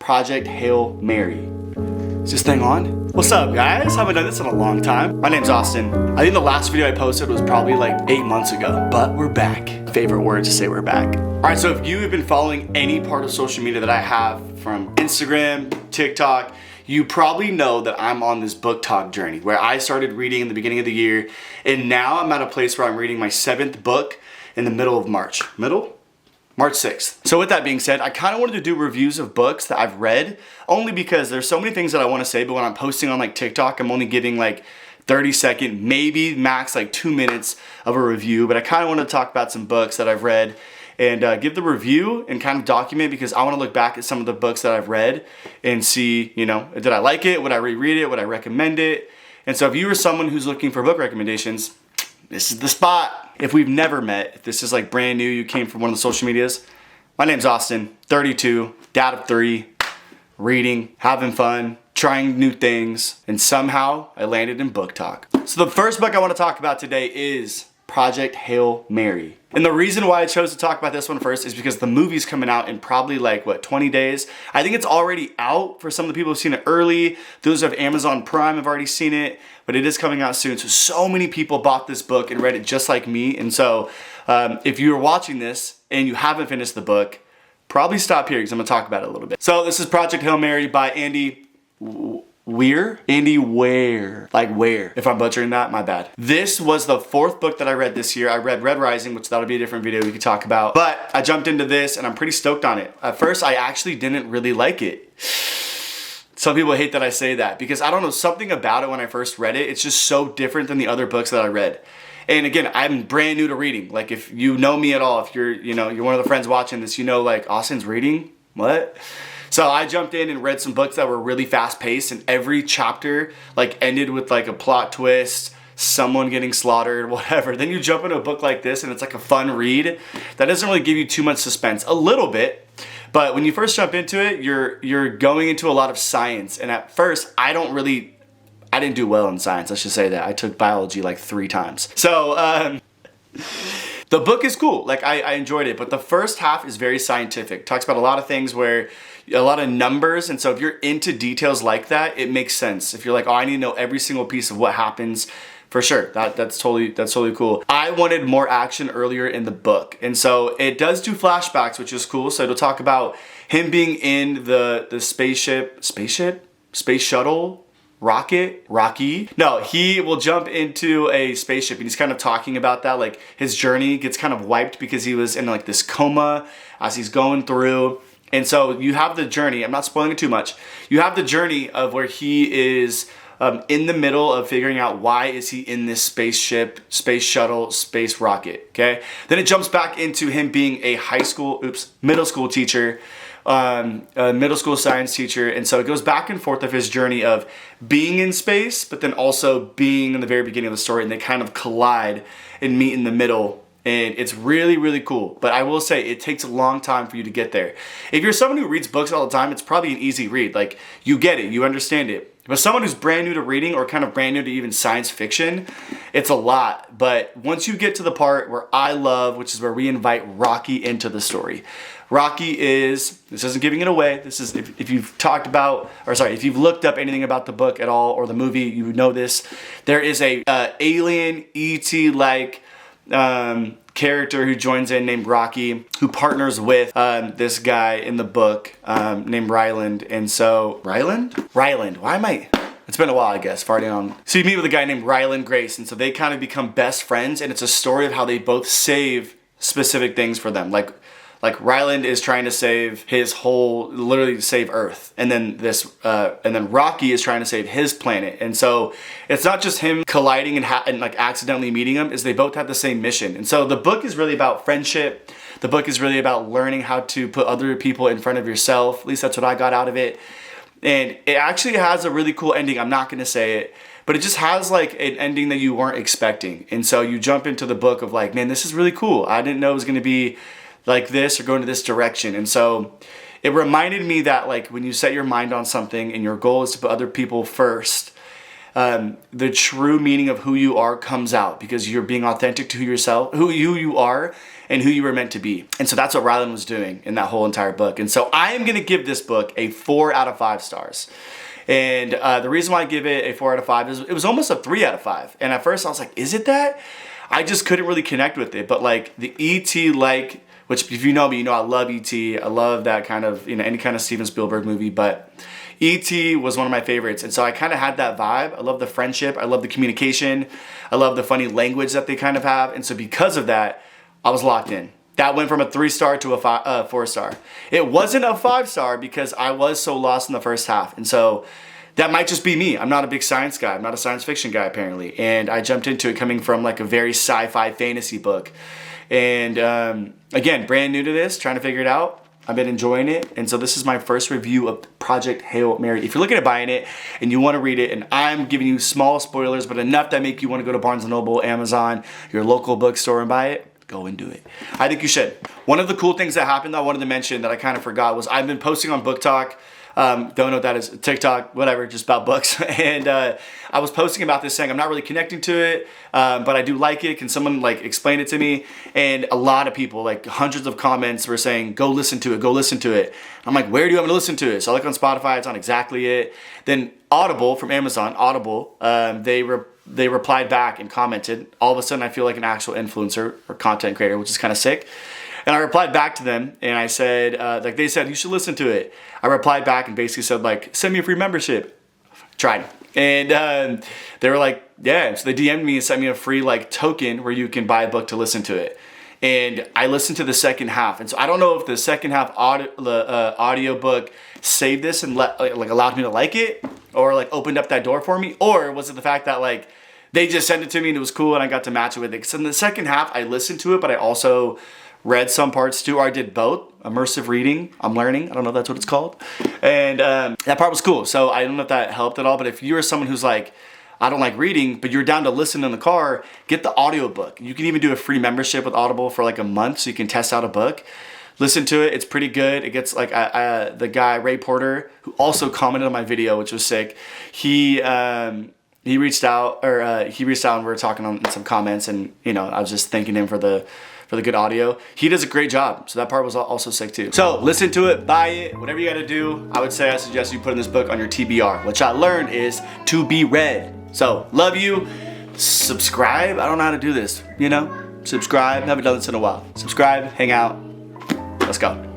Project Hail Mary. Is this thing on? What's up, guys? Haven't done this in a long time. My name's Austin. I think the last video I posted was probably like 8 months ago, but we're back. Favorite word to say we're back. All right, so if you have been following any part of social media that I have, from Instagram, TikTok, you probably know that I'm on this book talk journey where I started reading in the beginning of the year, and now I'm at a place where I'm reading my 7th book in the middle of March. March 6th. So with that being said, I kind of wanted to do reviews of books that I've read, only because there's so many things that I want to say, but when I'm posting on like TikTok, I'm only giving like 30-second, maybe max like 2 minutes of a review. But I kind of want to talk about some books that I've read and give the review and kind of document, because I want to look back at some of the books that I've read and see, you know, did I like it? Would I reread it? Would I recommend it? And so if you are someone who's looking for book recommendations, this is the spot. If we've never met, if this is like brand new, you came from one of the social medias, my name's Austin, 32, dad of 3, reading, having fun, trying new things, and somehow I landed in book talk. So the first book I want to talk about today is Project Hail Mary. And the reason why I chose to talk about this one first is because the movie's coming out in probably like, 20 days? I think it's already out for some of the people who've seen it early. Those who have Amazon Prime have already seen it, but it is coming out soon. So many people bought this book and read it just like me. And so if you're watching this and you haven't finished the book, probably stop here because I'm gonna talk about it a little bit. So this is Project Hail Mary by Andy Weir? Andy Weir. Like Where. If I'm butchering that, my bad. This was the 4th book that I read this year. I read Red Rising, which that'll be a different video we could talk about. But I jumped into this and I'm pretty stoked on it. At first, I actually didn't really like it. Some people hate that I say that because I don't know, something about it when I first read it, it's just so different than the other books that I read. And again, I'm brand new to reading. Like if you know me at all, if you're one of the friends watching this, you know like Austin's reading? What? So I jumped in and read some books that were really fast paced, and every chapter like ended with like a plot twist, someone getting slaughtered, whatever. Then you jump into a book like this and it's like a fun read that doesn't really give you too much suspense. A little bit, but when you first jump into it, you're going into a lot of science. And at first, I didn't do well in science, let's just say that. I took biology like 3 times. So the book is cool, like I enjoyed it, but the first half is very scientific. Talks about a lot of things where a lot of numbers, and so if you're into details like that, it makes sense. If you're like, oh, I need to know every single piece of what happens, for sure, that's totally cool. I wanted more action earlier in the book, and so it does do flashbacks, which is cool. So it'll talk about him being in the space shuttle, Rocky. No, he will jump into a spaceship and he's kind of talking about that, like his journey gets kind of wiped because he was in like this coma as he's going through. And so you have the journey, I'm not spoiling it too much, you have the journey of where he is in the middle of figuring out why is he in this spaceship, space shuttle, space rocket, okay? Then it jumps back into him being a middle school teacher, a middle school science teacher. And so it goes back and forth of his journey of being in space, but then also being in the very beginning of the story, and they kind of collide and meet in the middle. And it's really, really cool. But I will say it takes a long time for you to get there. If you're someone who reads books all the time, it's probably an easy read. Like you get it, you understand it. But someone who's brand new to reading or kind of brand new to even science fiction, it's a lot. But once you get to the part where I love, which is where we invite Rocky into the story. Rocky is, this isn't giving it away, this is, if you've if you've looked up anything about the book at all or the movie, you know this. There is a alien E.T.-like character who joins in named Rocky, who partners with this guy in the book named Ryland. And so, Ryland? It's been a while, I guess, farting on. So you meet with a guy named Ryland Grace, and so they kind of become best friends, and it's a story of how they both save specific things for them. Like Ryland is trying to save literally save Earth. And then Rocky is trying to save his planet. And so it's not just him colliding and like accidentally meeting him, is they both have the same mission. And so the book is really about friendship. The book is really about learning how to put other people in front of yourself. At least that's what I got out of it. And it actually has a really cool ending. I'm not going to say it, but it just has like an ending that you weren't expecting. And so you jump into the book of like, man, this is really cool. I didn't know it was going to be like this or go into this direction. And so it reminded me that like when you set your mind on something and your goal is to put other people first, the true meaning of who you are comes out because you're being authentic to who you are, and who you were meant to be. And so that's what Rylan was doing in that whole entire book. And so I am gonna give this book a 4 out of 5 stars. And the reason why I give it a 4 out of 5 is it was almost a 3 out of 5. And at first I was like, is it that? I just couldn't really connect with it. But like the E.T. which if you know me, you know I love E.T. I love that kind of, any kind of Steven Spielberg movie. But E.T. was one of my favorites. And so I kind of had that vibe. I love the friendship. I love the communication. I love the funny language that they kind of have. And so because of that, I was locked in. That went from a 3-star to a 4-star. It wasn't a 5-star because I was so lost in the first half. And so that might just be me. I'm not a big science guy. I'm not a science fiction guy apparently. And I jumped into it coming from like a very sci-fi fantasy book. And again, brand new to this, trying to figure it out. I've been enjoying it. And so this is my first review of Project Hail Mary. If you're looking at buying it and you want to read it, and I'm giving you small spoilers, but enough that make you want to go to Barnes & Noble, Amazon, your local bookstore and buy it, go and do it. I think you should. One of the cool things that happened that I wanted to mention that I kind of forgot was I've been posting on Book Talk. Don't know what that is, TikTok, whatever, just about books. And I was posting about this saying I'm not really connecting to it, but I do like it. Can someone like explain it to me? And a lot of people, like hundreds of comments were saying, go listen to it, go listen to it. I'm like, where do you want me to listen to it? So I look on Spotify, it's on Exactly It. Then Audible from Amazon, Audible, they replied back and commented. All of a sudden I feel like an actual influencer or content creator, which is kind of sick. And I replied back to them and I said, like they said, you should listen to it. I replied back and basically said like, send me a free membership. Tried. And they were like, yeah. So they DM'd me and sent me a free like token where you can buy a book to listen to it. And I listened to the second half. And so I don't know if the second half audio book saved this and allowed me to like it or like opened up that door for me. Or was it the fact that like they just sent it to me and it was cool and I got to match it with it. So in the second half, I listened to it, but I also read some parts too, or I did both. Immersive reading, I'm learning. I don't know if that's what it's called. And that part was cool. So I don't know if that helped at all, but if you're someone who's like, I don't like reading, but you're down to listen in the car, get the audiobook. You can even do a free membership with Audible for like a month so you can test out a book. Listen to it, it's pretty good. It gets like, the guy, Ray Porter, who also commented on my video, which was sick. He reached out and we were talking on some comments and, I was just thanking him for the good audio. He does a great job. So that part was also sick too. So listen to it, buy it, whatever you gotta do. I suggest you put this book on your TBR, which I learned is to be read. So love you, subscribe. I don't know how to do this, Subscribe, haven't done this in a while. Subscribe, hang out, let's go.